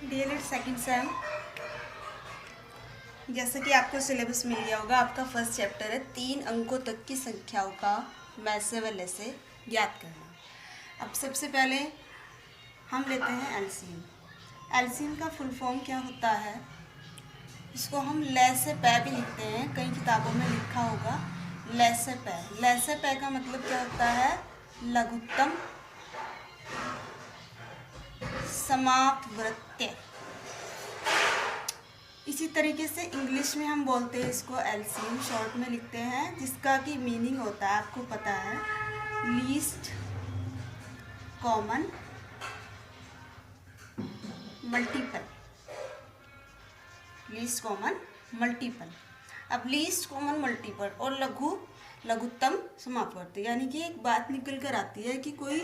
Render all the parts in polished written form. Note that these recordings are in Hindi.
DElEd second same. जैसे कि आपको सिलेबस मिल गया होगा, आपका फर्स्ट चैप्टर है 3 अंकों तक की संख्याओं का वैसे व लैसे ज्ञात करना। अब सबसे पहले हम लेते हैं एलसीएम। एलसीएम का फुल फॉर्म क्या होता है? इसको हम लैसे पै भी लिखते हैं, कई किताबों में लिखा होगा लैसे पै। लैसे पै का मतलब क्या होता है? लघुत्तम समापवर्त्य। इसी तरीके से इंग्लिश में हम बोलते हैं इसको एलसीएम, शॉर्ट में लिखते हैं, जिसका कि मीनिंग होता है, आपको पता है, least common multiple. Least common multiple. अब लीस्ट कॉमन मल्टीपल और लघुत्तम समापवर्त्य, यानी कि एक बात निकल कर आती है कि कोई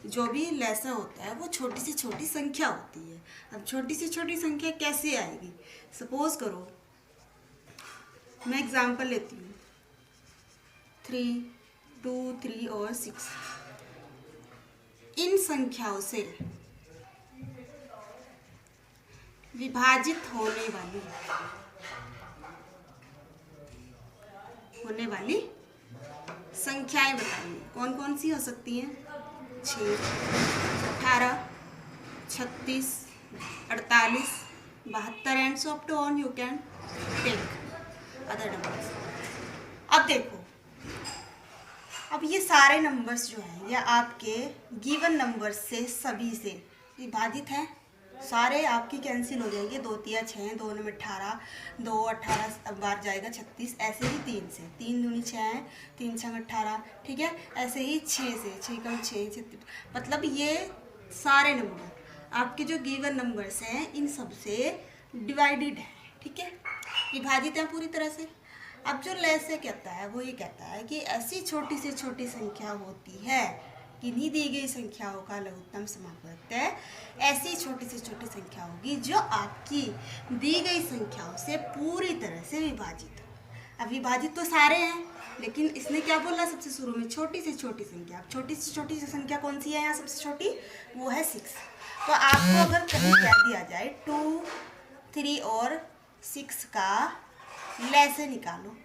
जो भी लैसा होता है वो छोटी से छोटी संख्या होती है। अब छोटी से छोटी संख्या कैसे आएगी? सपोज करो मैं एग्जांपल लेती हूँ 3, 2, 3 और 6। इन संख्याओं से विभाजित होने वाली संख्याएं बताइए। कौन कौन सी हो सकती हैं? 6, 18, 36, 48, 72 and so up to on you can take other numbers. अब देखो, अब ये सारे नंबर्स जो हैं ये आपके गिवन नंबर्स से सभी से विभाजित हैं। सारे आपकी कैंसिल हो जाएंगे, 2 3 6, 2 9 18, 2 18 अब बार जाएगा 36, ऐसे ही 3 से 3 दूनी 6 है, 3 6 18, ठीक है। ऐसे ही 6 से 6 कम 6, मतलब ये सारे नंबर आपके जो गिवन नंबर्स हैं इन सब से डिवाइडेड है, ठीक है, विभाजित है पूरी तरह से। अब जो लैसे कहता है वो ये कहता है कि ऐसी छोटी से छोटी संख्या होती है, किन्हीं दी गई संख्याओं का लघुत्तम समापवर्त्य ऐसी छोटी से छोटी संख्या होगी जो आपकी दी गई संख्याओं से पूरी तरह से विभाजित हो। अब विभाजित तो सारे हैं, लेकिन इसने क्या बोला सबसे शुरू में? छोटी से छोटी संख्या। अब छोटी से छोटी संख्या कौन सी है यहाँ सबसे छोटी? वो है 6। तो आपको अगर कहीं कह दिया जाए 2, 3 और 6 का लैसे निकालो,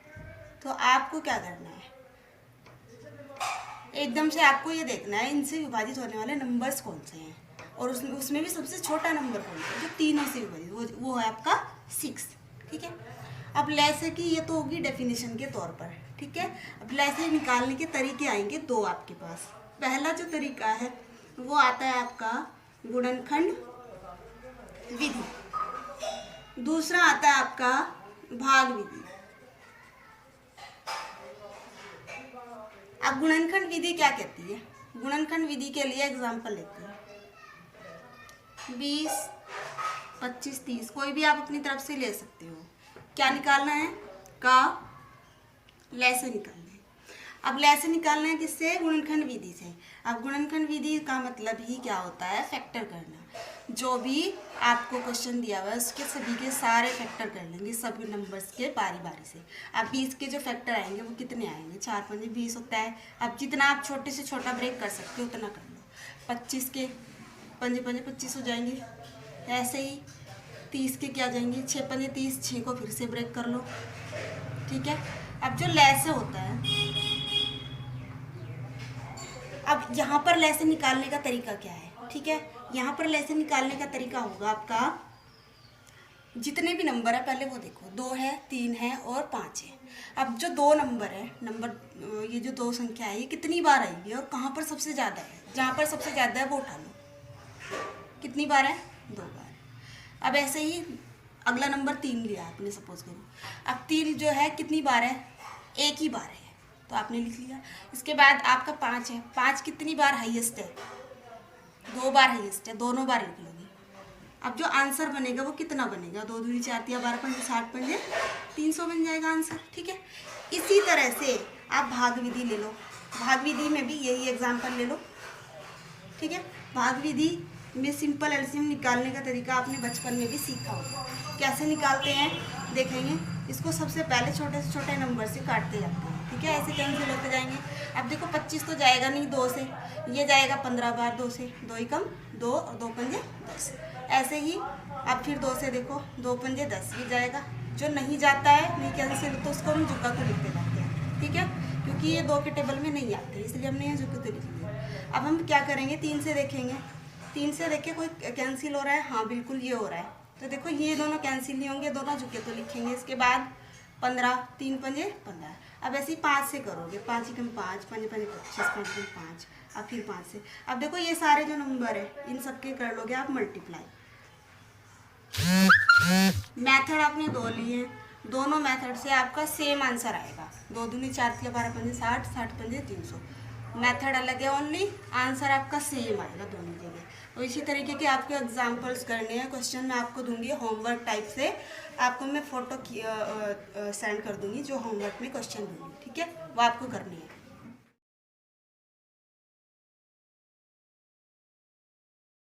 तो आपको क्या करना है? एकदम से आपको ये देखना है इनसे विभाजित होने वाले नंबर्स कौन से हैं, और उसमें भी सबसे छोटा नंबर कौन सा है जो तीनों से विभाजित, वो है आपका 6, ठीक है। अब लैसे की ये तो होगी डेफिनेशन के तौर पर, ठीक है। अब लैसे निकालने के तरीके आएंगे 2 आपके पास। पहला जो तरीका है वो आता है आपका गुणनखंड विधि, दूसरा आता है आपका भाग विधि। अब गुणनखंड विधि क्या कहती है? गुणनखंड विधि के लिए एग्जांपल लेते हैं 20, 25, 30, कोई भी आप अपनी तरफ से ले सकते हो। क्या निकालना है? का लैसे निकालना है। अब लैसे निकालना है किससे? गुणनखंड विधि से। अब गुणनखंड विधि का मतलब ही क्या होता है? फैक्टर करना। जो भी आपको क्वेश्चन दिया हुआ है उसके सभी के सारे फैक्टर कर लेंगे, सभी नंबर्स के बारी बारी से। अब 20 के जो फैक्टर आएंगे वो कितने आएंगे? 4 5 20 होता है। अब जितना आप छोटे से छोटा ब्रेक कर सकते हो उतना कर लो। 25 के 5 5 25 हो जाएंगे। ऐसे ही 30 के क्या जाएंगे? 6 5 30, 6 को फिर से ब्रेक कर लो, ठीक है। अब जो लैसे होता है, अब यहाँ पर लैसे निकालने का तरीका क्या है? ठीक है, यहाँ पर लैसे निकालने का तरीका होगा आपका, जितने भी नंबर है पहले वो देखो, 2 है, 3 है और 5 है। अब जो 2 नंबर है, ये जो 2 संख्या है ये कितनी बार आएगी और कहाँ पर सबसे ज़्यादा है? जहाँ पर सबसे ज़्यादा है वो उठा लो। कितनी बार है? 2 बार। अब ऐसे ही अगला नंबर 3 लिया आपने, सपोज करो। अब 3 जो है कितनी बार है? एक ही बार है, तो आपने लिख लिया। इसके बाद आपका 5 है। 5 कितनी बार हाईएस्ट है? 2 बार हाईएस्ट है, दोनों बार लिख लोगे। अब जो आंसर बनेगा वो कितना बनेगा? 2 दूनी 4 तिया 12 पंजे 60 पंजे 300 बन जाएगा आंसर, ठीक है। इसी तरह से आप भाग विधि ले लो। भाग विधि में भी यही एग्जाम्पल ले लो, ठीक है। भाग विधि में सिंपल एलसीएम निकालने का तरीका आपने बचपन में भी सीखा होगा। कैसे निकालते हैं देखेंगे। इसको सबसे पहले छोटे से छोटे नंबर से काटते जाते हैं, ठीक है, ऐसे कैंसिल होते जाएंगे। अब देखो 25 तो जाएगा नहीं 2 से, ये जाएगा 15 बार 2 से, 2 ही कम 2 और 2 पंजे 10। ऐसे ही अब फिर 2 से देखो, 2 पंजे 10 भी जाएगा। जो नहीं जाता है, नहीं कैंसिल, तो उसको हम जुका को लिखते जाते हैं, ठीक है, क्योंकि ये 2 के टेबल में नहीं आते, इसलिए हमने ये जुका तो लिख लिया। अब हम क्या करेंगे, 3 से देखेंगे। 3 से देख के कोई कैंसिल हो रहा है, हाँ बिल्कुल ये हो रहा है, तो देखो ये दोनों कैंसिल नहीं होंगे, दोनों जुके तो लिखेंगे। इसके बाद 15, 3 पंजे 15। अब ऐसे ही 5 से करोगे, 5 एकम 5, 5 पंजे 25, 5 एकम 5, अब फिर 5 से। अब देखो ये सारे जो नंबर है, इन सबके कर लोगे आप मल्टीप्लाई। मेथड आपने 2 लिए, दोनों मेथड से आपका सेम आंसर आएगा। 2 दूनी 4, 12 पंजे 60, 60 पंजे 300। मेथड अलग है ओनली, आंसर आपका सेम आएगा दोनों जगह। तो इसी तरीके के आपको एग्जांपल्स करने हैं। क्वेश्चन मैं आपको दूंगी होमवर्क टाइप से, आपको मैं फोटो सेंड कर दूंगी जो होमवर्क में क्वेश्चन दूंगी, ठीक है, वो आपको करनी है।